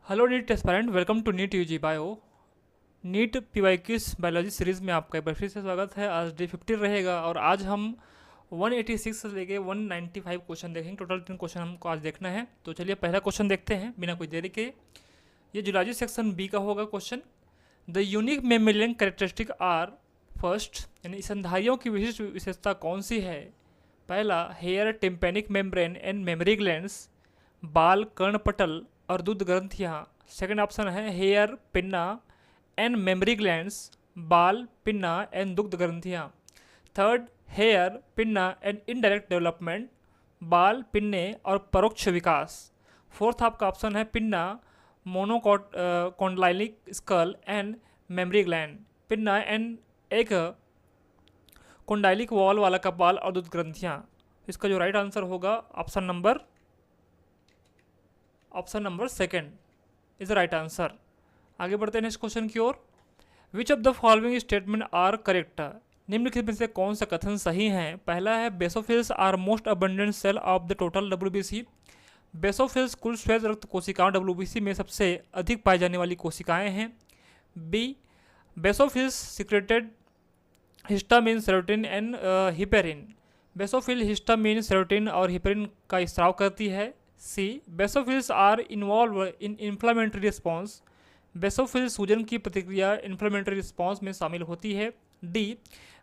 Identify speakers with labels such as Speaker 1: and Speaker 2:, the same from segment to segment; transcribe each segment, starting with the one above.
Speaker 1: Hello NEET aspirant, welcome to NEET UG bio. NEET PYQs biology series में आपका एक बार फिर से स्वागत है। आज डे 15 रहेगा और आज हम 186 से लेके 195 क्वेश्चन देखेंगे। टोटल 3 क्वेश्चन हमको आज देखना है। तो चलिए पहला क्वेश्चन देखते हैं बिना कोई देरी के। ये जूलॉजी सेक्शन बी का होगा question. The unique mammalian characteristic are first, यानी स्तनधारियों की विशिष्ट विशेषता कौन सी है? पहला, hair, tympanic membrane and memory glands, बाल, कर्णपटल और दूध ग्रंथियाँ। सेकंड ऑप्शन है hair, pinna and memory glands, बाल, पिन्ना एंड दुग्ध ग्रंथियाँ। Third, hair, pinna and indirect development, बाल, पिन्ने और परोक्ष विकास। फोर्थ आपका ऑप्शन है pinna, monocondylic skull and memory gland, pinna and एक कोंडाइलिक वॉल वाला कपाल और दूध ग्रंथियाँ। इसका जो राइट आंसर होगा option number second is the right answer. आगे बढ़ते हैं नेक्स्ट क्वेश्चन की ओर। Which of the following statement are correct? निम्नलिखित में से कौन सा कथन सही है? पहला है basophils are most abundant cell of the total WBC. Basophils कुल श्वेत रक्त कोशिकाओं डब्ल्यूबीसी में सबसे अधिक पाई जाने वाली कोशिकाएं हैं। B, basophils secreted histamine, serotonin and heparin. Basophil histamine, serotonin और हिपेरिन का स्राव करती है। C, basophils are involve in inflammatory response. Basophils सूजन की प्रतिक्रिया इन्फ्लामेटरी रिस्पॉन्स में शामिल होती है। D,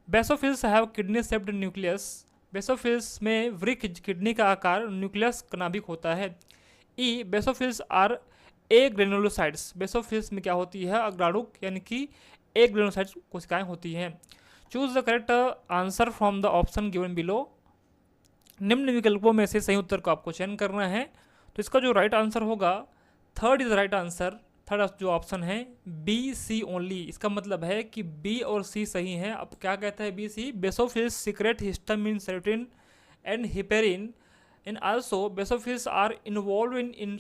Speaker 1: basophils have kidney shaped nucleus. Basophils में वृक्क किडनी का आकार न्यूक्लियस नाभिक होता है। E, basophils are a granulocytes. Basophils में क्या होती है? अग्राणुक यानी कि ए ग्रेनुलोसाइट्स कोशिकाएं होती हैं। Choose the correct answer from the option given below. निम्न विकल्पों में से सही उत्तर को आपको चयन करना है। तो इसका जो राइट आंसर होगा third is the right answer. Third जो ऑप्शन है बी, सी ओनली। इसका मतलब है कि बी और सी सही हैं। अब क्या कहता है B, C? Basophils secrete histamine, serotonin and heparin and also basophils are involve in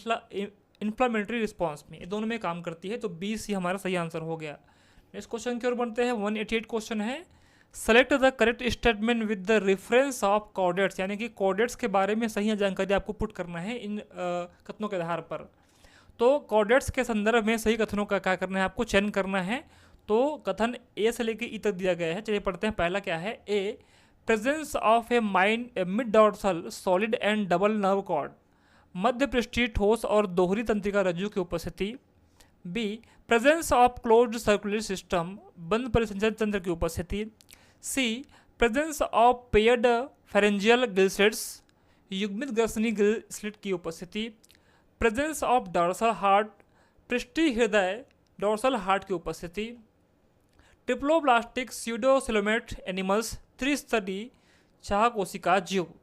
Speaker 1: inflammatory response में, ये दोनों में काम करती है। तो बी, सी हमारा सही आंसर हो गया। नेक्स्ट क्वेश्चन की ओर बढ़ते हैं। 188 क्वेश्चन है। Select the correct statement with the reference of chordates, यानी कि कॉर्डेट्स के बारे में सही जानकारी आपको पुट करना है इन कथनों के आधार पर। तो कॉर्डेट्स के संदर्भ में सही कथनों का क्या करना है? आपको चयन करना है। तो कथन ए से लेकर ई तक दिया गया है। चलिए पढ़ते हैं। पहला क्या है? A, presence of a mid dorsal solid and double nerve cord, मध्य पृष्ठीय ठोस और दोहरी तंत्रिका रज्जु की उपस्थिति। B, presence of closed circular system, बंद परिसंचरण तंत्र की उपस्थिति। C, presence of paired pharyngeal gill slits, युग्मित ग्रसनी गिल स्लिट की उपस्थिति। प्रेजेंस ऑफ डॉर्सल हार्ट, पृष्ठीय हृदय डॉर्सल हार्ट की उपस्थिति। ट्रिप्लोब्लास्टिक स्यूडोसिलोमेट एनिमल्स, त्रिस्तरी चाह कोशिका जीव।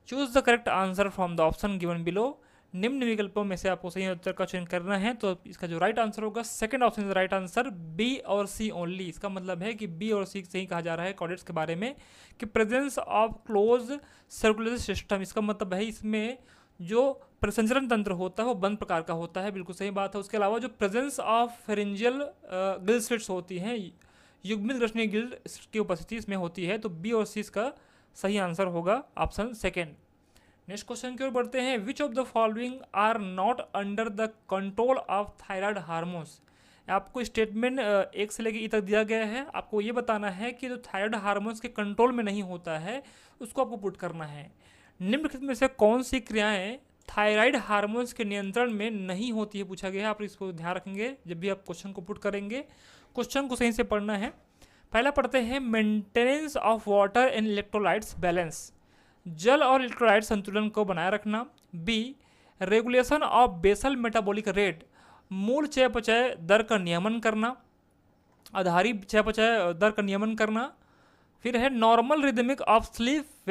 Speaker 1: Choose the correct answer from the option given below. निम्न विकल्पों में से आपको सही उत्तर का चयन करना है। तो इसका जो राइट आंसर होगा second option is right answer, B और सी ओनली। इसका मतलब है कि बी और सी सही कहा जा रहा है कॉर्डेट्स के बारे में कि presence of close circular system, इसका मतलब है इसमें जो प्रसंचरण तंत्र होता है वो बंद प्रकार का होता है। बिल्कुल सही बात है। उसके अलावा जो presence of pharyngeal gill slits होती हैं, युग्मित ग्रसनी गिल की उपस्थिति इसमें होती है। तो बी और सी इसका सही आंसर होगा ऑप्शन सेकेंड। नेक्स्ट क्वेश्चन की ओर बढ़ते हैं। Which of the following are not under the control of thyroid hormones? आपको स्टेटमेंट एक से लेकर ई तक दिया गया है। आपको ये बताना है कि जो थायराइड हार्मोन्स के कंट्रोल में नहीं होता है उसको आपको पुट करना है। निम्नलिखित में से कौन सी क्रियाएं थायराइड हार्मोन्स के नियंत्रण में नहीं होती है पूछा गया है। आप इसको ध्यान रखेंगे जब भी आप क्वेश्चन को पुट करेंगे। क्वेश्चन को सही से पढ़ना है। पहला पढ़ते हैं maintenance of water and electrolytes balance, जल और इलेक्ट्रोलाइट संतुलन को बनाए रखना। B, regulation of basal metabolic rate, मूल चयापचय दर का नियमन करना, आधारी चयापचय दर का नियमन करना। फिर है normal rhythmic of sleep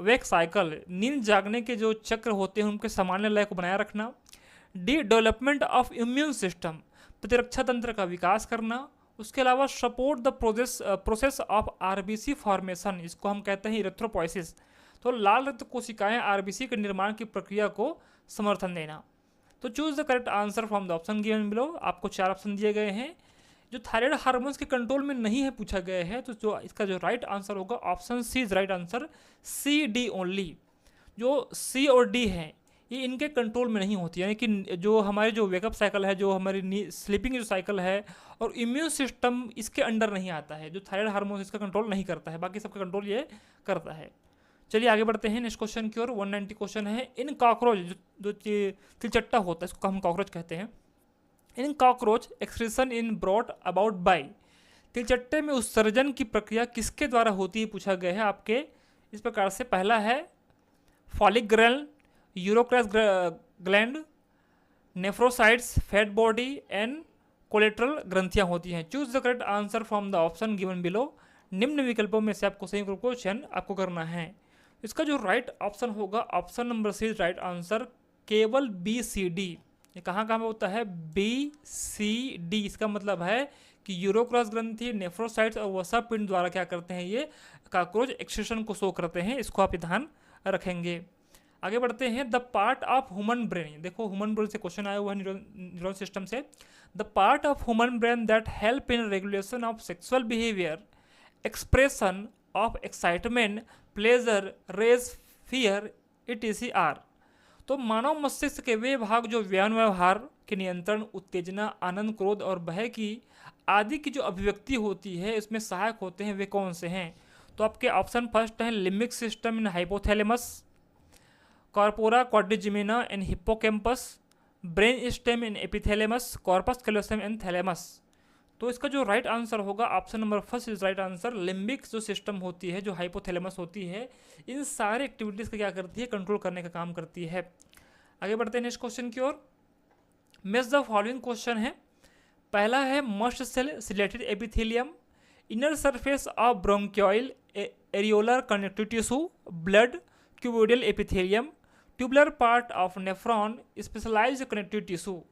Speaker 1: wake cycle, नींद जागने के जो चक्र होते हैं उनके सामान्य लय को बनाए रखना। D, development of immune system, प्रतिरक्षा तंत्र का विकास करना। उसके अलावा support the process of RBC formation, इसको हम कहते हैं इरेथ्रोपोइसिस, तो लाल रक्त कोशिकाएं आरबीसी के निर्माण की प्रक्रिया को समर्थन देना। तो choose the correct answer from the option given below. आपको 4 ऑप्शन दिए गए हैं जो थायराइड हार्मोन्स के कंट्रोल में नहीं है पूछा गया है। तो जो इसका जो राइट आंसर होगा option C is right answer, C, D only. जो सी और डी हैं ये इनके कंट्रोल में नहीं होती, यानी कि जो हमारे जो वेकअप साइकिल है, जो हमारी स्लीपिंग जो साइकिल है, और इम्यून सिस्टम इसके अंडर नहीं आता है। जो थायराइड हार्मोन इसका कंट्रोल नहीं करता है, बाकी सबका कंट्रोल ये करता है। चलिए आगे बढ़ते हैं नेक्स्ट क्वेश्चन की ओर। 190 क्वेश्चन है। इन कॉकरोच जो तिलचट्टा होता है, इसको हम कॉकरोच कहते हैं। In cockroach excretion in brought about by, तिलचट्टे में उत्सर्जन की प्रक्रिया किसके द्वारा होती है पूछा गया है आपके इस प्रकार से। पहला है phallic gland, urecose gland, nephrocytes, fat body and collateral ग्रंथियां होती हैं। Choose the correct answer from the option given below. निम्न विकल्पों में से आपको सही विकल्प को चयन आपको करना है। इसका जो राइट ऑप्शन होगा, option number C right answer, केवल बी सी डी। ये कहाँ कहाँ पे होता है? B C D. इसका मतलब है कि यूरोक्रॉस ग्रंथि, नेफ्रोसाइट्स और वसा पिंड द्वारा क्या करते हैं, ये कॉकरोच एक्सक्रीशन को शो करते हैं। इसको आप ध्यान रखेंगे। आगे बढ़ते हैं। The part of human brain, देखो ह्यूमन ब्रेन से क्वेश्चन आया हुआ है न्यूरॉन सिस्टम से। The part of human brain that help in regulation of sexual behaviour, expression of excitement, pleasure, rage, fear, etcetera. तो मानव मस्तिष्क के वे भाग जो व्यवहार के नियंत्रण, उत्तेजना, आनंद, क्रोध और भय की आदि की जो अभिव्यक्ति होती है इसमें सहायक होते हैं, वे कौन से हैं? तो आपके ऑप्शन फर्स्ट हैं limbic system in hypothalamus, corpora quadrigemina in hippocampus, brain stem in epithalamus, corpus callosum in thalamus. तो इसका जो राइट आंसर होगा option number first is right answer. Limbic जो सिस्टम होती है, जो हाइपोथैलेमस होती है, इन सारे एक्टिविटीज़ का क्या करती है? कंट्रोल करने का काम करती है। आगे बढ़ते हैं नेक्स्ट क्वेश्चन की ओर। मैच द फॉलोइंग क्वेश्चन है। पहला है mast cell ciliated epithelium, inner surface of bronchiole areolar connective tissue, blood cuboidal epithelium, tubular part of nephron, specialised connective tissue.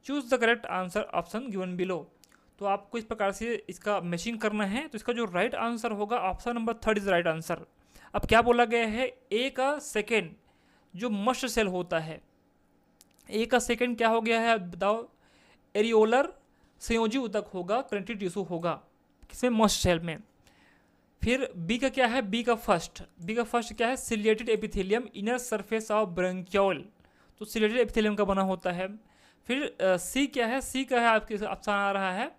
Speaker 1: Choose the correct answer option given below. तो आपको इस प्रकार से इसका matching करना है। तो इसका जो राइट आंसर होगा option number third is right answer. अब क्या बोला गया है? ए का सेकेंड जो मस्ट सेल होता है, ए का सेकेंड क्या हो गया है बताओ? एरियोलर संयोजी उतक होगा, कनेक्टिव टिश्यू होगा किसमें? मस्ट सेल में। फिर बी का क्या है? बी का फर्स्ट क्या है? Ciliated epithelium, inner surface of bronchiole, तो सिलिएटेड एपिथेलियम का बना होता है। फिर सी क्या है? सी का है आपके ऑप्शन आ रहा है,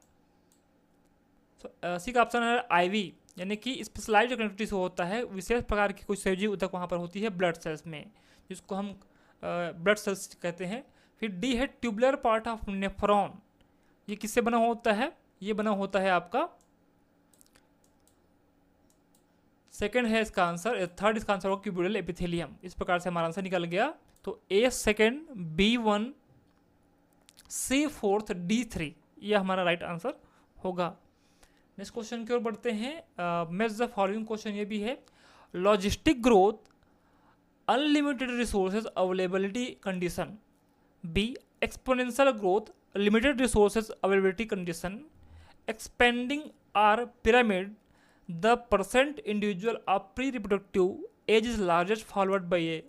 Speaker 1: सी का ऑप्शन है आईवी, यानी कि स्पेशलाइज्ड कनेक्टिव टिश्यू होता है, विशेष प्रकार की कुछ संयोजी उतक वहाँ पर होती है ब्लड सेल्स में, जिसको हम ब्लड सेल्स कहते हैं। फिर डी है ट्यूबुलर पार्ट ऑफ नेफ्रॉन, ये किससे बना होता है? ये बना होता है आपका सेकेंड है इसका आंसर। थर्ड इसका आंसर होगा क्यूबोडियल एपिथेलियम। इस प्रकार से हमारा आंसर निकल गया। तो ए second, B one, C fourth, D three, ये हमारा राइट आंसर होगा। नेक्स्ट क्वेश्चन की ओर बढ़ते हैं। मैच द फॉलोइंग क्वेश्चन ये भी है। Logistic growth, unlimited resources availability condition, B exponential growth, limited resources availability condition, expanding are pyramid, the percent individual of pre reproductive age is largest forward by a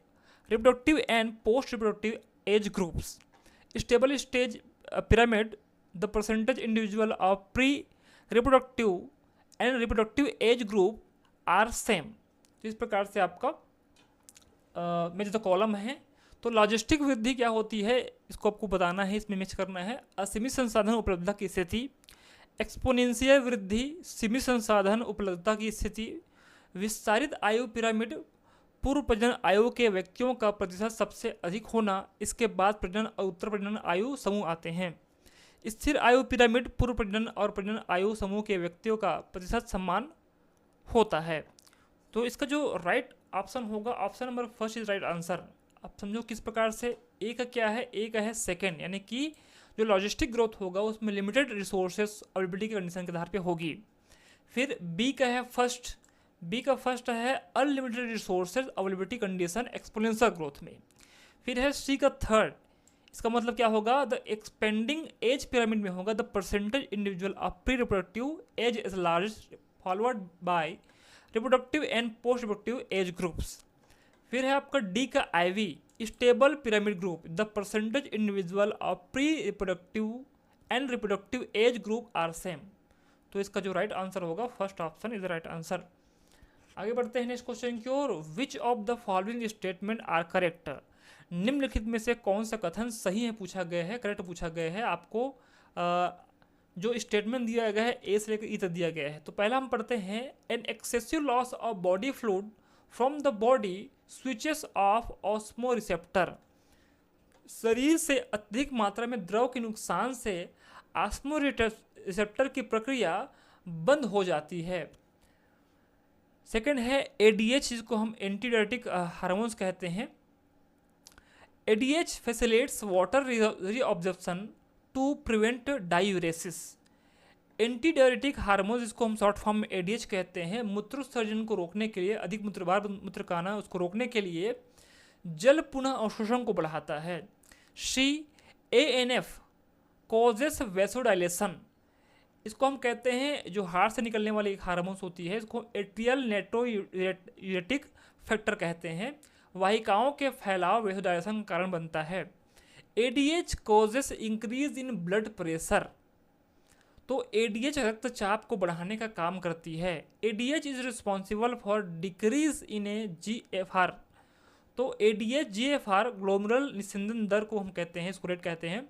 Speaker 1: reproductive and post reproductive age groups, stable stage pyramid, the percentage individual of pre reproductive and reproductive age group are same. तो इस प्रकार से आपका में जो column है। तो logistic वृद्धि क्या होती है इसको आपको बताना है, इसमें मैच करना है। असीमित संसाधन उपलब्धता की स्थिति, एक्सपोनेंशियल वृद्धि, सीमित संसाधन उपलब्धता की स्थिति, विस्तारित आयु पिरामिड, पूर्व प्रजनन आयु के व्यक्तियों का प्रतिशत सबसे अधिक होना, इसके बाद प्रजनन और उत्तर प्रजनन आयु समूह आते हैं। स्थिर आयु पिरामिड, पूर्व प्रजनन और प्रजनन आयु समूह के व्यक्तियों का प्रतिशत समान होता है। तो इसका जो राइट ऑप्शन होगा option number first is right answer. अब समझो किस प्रकार से। ए का क्या है? ए का है सेकेंड, यानी कि जो लॉजिस्टिक ग्रोथ होगा उसमें लिमिटेड रिसोर्सेस अवेलेबिलिटी की कंडीशन के आधार पे होगी। फिर बी का है फर्स्ट, बी का फर्स्ट है unlimited resources availability condition exponential growth में। फिर है सी का थर्ड, इसका मतलब क्या होगा? द एक्सपेंडिंग एज पिरामिड में होगा the percentage individual of pre reproductive age is largest followed by reproductive and post reproductive age groups. फिर है आपका डी का IV, stable pyramid group, the percentage individual of pre reproductive and reproductive age group are same. तो इसका जो right answer होगा first option is the right answer. आगे बढ़ते हैं नेक्स्ट क्वेश्चन की ओर। Which of the following statement are correct? निम्नलिखित में से कौन सा कथन सही है पूछा गया है, करेक्ट पूछा गया है। आपको जो स्टेटमेंट दिया गया है ए से लेकर ई तक दिया गया है। तो पहला हम पढ़ते हैं, an excessive loss of body fluid from the body switches of osmo receptor. शरीर से अधिक मात्रा में द्रव के नुकसान से ऑस्मो रिसेप्टर की प्रक्रिया बंद हो जाती है। सेकंड है एडीएच, जिसको हम एंटीडायरेटिक हार्मोन्स कहते हैं। ADH facilitates water reabsorption to prevent diuresis. Antidiuretic hormone, जिसको हम शॉर्ट फॉर्म में एडीएच कहते हैं, मूत्रोत्सर्जन को रोकने के लिए, अधिक मूत्रबार मूत्र का आना उसको रोकने के लिए जल पुनः अवशोषण को बढ़ाता है। CANF कॉजेस वेसोडाइलेशन, इसको हम कहते हैं जो हार्ट से निकलने वाली एक हार्मोन्स होती है, इसको एट्रियल नेट्रोयूरेटिक फैक्टर कहते हैं। वाहिकाओं के फैलाव वेसोडाइलेशन का कारण बनता है। ADH causes increase in blood pressure, तो ADH रक्तचाप को बढ़ाने का काम करती है। ADH is responsible for decrease in A GFR, तो ADH GFR ग्लोमेरुलर निस्यंदन दर को हम कहते हैं, इसको रेट कहते हैं,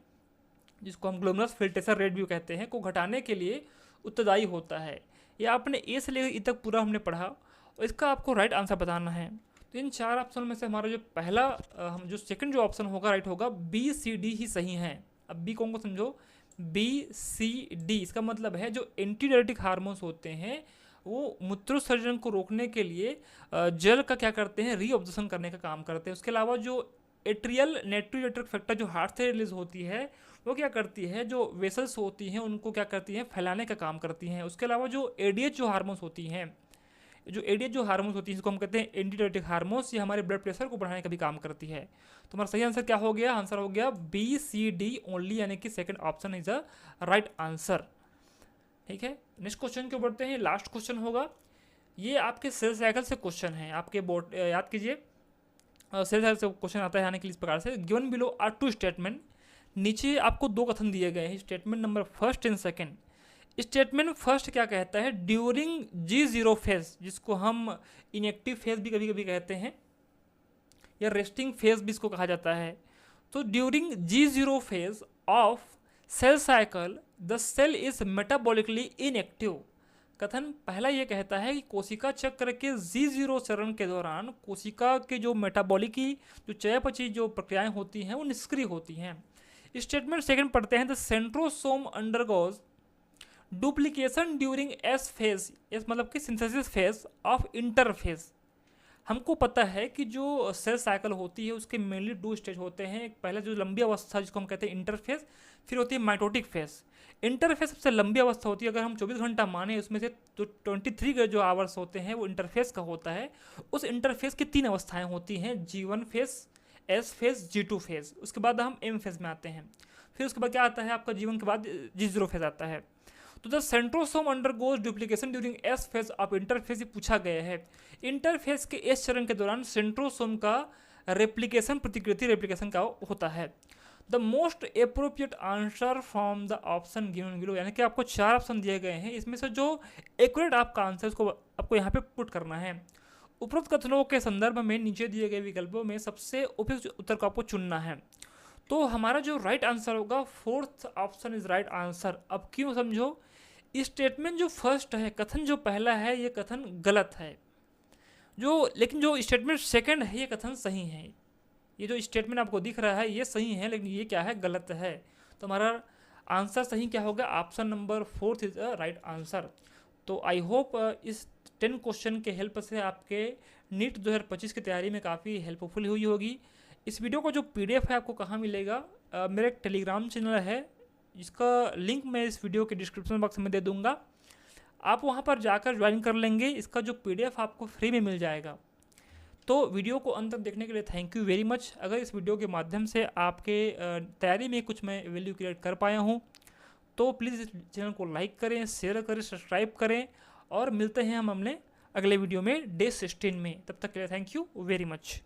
Speaker 1: जिसको हम ग्लोमेरुलर फिल्ट्रेशन रेट भी कहते हैं, को घटाने के लिए उत्तरदायी होता है। ये आपने ए से लेकर ई तक पूरा हमने पढ़ा और इसका आपको राइट आंसर बताना है। तो इन 4 ऑप्शन में से हमारा जो पहला हम जो सेकंड जो ऑप्शन होगा राइट होगा, BCD ही सही है। अब बी कौन को समझो, BCD, इसका मतलब है जो एंटीडायरेटिक हार्मोन्स होते हैं वो मूत्रोत्सर्जन को रोकने के लिए जल का क्या करते हैं, रीअब्जॉर्प्शन करने का काम करते हैं। उसके अलावा जो एट्रियल नेट्रोयूरेटिक फैक्टर जो हार्ट से रिलीज होती है वो क्या करती है, जो वेसल्स होती हैं उनको क्या करती हैं, फैलाने का काम करती हैं। उसके अलावा जो ADH जो हार्मोन्स होती हैं, जो ADH जो हार्मोन्स होती हैं इसको हम कहते हैं एंटीडायरेटिक हार्मोन्स, ये हमारे ब्लड प्रेशर को बढ़ाने का भी काम करती है। तो हमारा सही आंसर क्या हो गया, आंसर हो गया BCD ओनली, यानी कि second option is a right answer. ठीक है, नेक्स्ट क्वेश्चन को बढ़ते हैं। लास्ट क्वेश्चन होगा, ये आपके सेल साइकिल से क्वेश्चन है, आपके बोर्ड याद कीजिए, सेल साइकिल से क्वेश्चन आता है यानी कि इस प्रकार से, गिवन बिलो आर 2 स्टेटमेंट, नीचे आपको 2 कथन दिए गए हैं, statement number first and second. Statement first क्या कहता है, ड्यूरिंग G0 फेज, जिसको हम इनएक्टिव फेज भी कभी कभी कहते हैं या रेस्टिंग फेज भी इसको कहा जाता है। तो during G0 phase of cell cycle the cell is metabolically inactive. कथन पहला ये कहता है कि कोशिका चक्र के G0 चरण के दौरान कोशिका के जो मेटाबॉलिक की जो चयापचय जो प्रक्रियाएं होती हैं वो निष्क्रिय होती हैं। स्टेटमेंट सेकंड पढ़ते हैं, the centrosome undergoes duplication during S phase, S मतलब कि सिंथेसिस फेज ऑफ इंटरफेज। हमको पता है कि जो सेल साइकिल होती है उसके मेनली 2 स्टेज होते हैं। एक पहले जो लंबी अवस्था जिसको हम कहते हैं इंटरफेज, फिर होती है माइटोटिक फेज। इंटरफेस सबसे लंबी अवस्था होती है, अगर हम 24 घंटा माने उसमें से तो 23 के जो आवर्स होते हैं वो इंटरफेस का होता है। उस इंटरफेस की 3 अवस्थाएं होती हैं, G1 phase, S phase, G2 phase. उसके बाद हम M फेज में आते हैं। फिर उसके बाद क्या आता है आपका G1 के बाद G0 फेज आता है। तो the centrosome undergoes duplication during S phase of interphase पूछा गया है। इंटरफेज के S चरण के दौरान सेंट्रोसोम का रेप्लिकेशन प्रतिकृति रेप्लिकेशन का होता है। The most appropriate answer from the option given below, यानी कि आपको 4 ऑप्शन दिए गए हैं, इसमें से जो एक्यूरेट आपका आंसर उसको आपको यहाँ पे पुट करना है। उपरोक्त कथनों के संदर्भ में नीचे दिए गए विकल्पों में सबसे उपयुक्त उत्तर को आपको चुनना है। तो हमारा जो राइट आंसर होगा 4th option is right answer. अब क्यों समझो, स्टेटमेंट जो फर्स्ट है, कथन जो पहला है ये कथन गलत है, लेकिन जो स्टेटमेंट सेकंड है ये कथन सही है। ये जो स्टेटमेंट आपको दिख रहा है ये सही है, लेकिन ये क्या है, गलत है। तो हमारा आंसर सही क्या होगा, option number 4th is a right answer. तो आई होप इस 10 क्वेश्चन के हेल्प से आपके नीट 2025 की तैयारी में काफ़ी हेल्पफुल हुई होगी। इस वीडियो का जो PDF है आपको कहाँ मिलेगा, मेरा एक टेलीग्राम चैनल है जिसका लिंक मैं इस वीडियो के डिस्क्रिप्शन बॉक्स में दे दूँगा, आप वहाँ पर जाकर ज्वाइन कर लेंगे। इसका जो PDF आपको फ्री में मिल जाएगा। तो वीडियो को अंत तक देखने के लिए थैंक यू वेरी मच। अगर इस वीडियो के माध्यम से आपके तैयारी में कुछ मैं वैल्यू क्रिएट कर पाया हूँ तो प्लीज़ इस चैनल को लाइक करें, शेयर करें, सब्सक्राइब करें और मिलते हैं हम अपने अगले वीडियो में डे 16 में। तब तक के लिए थैंक यू वेरी मच।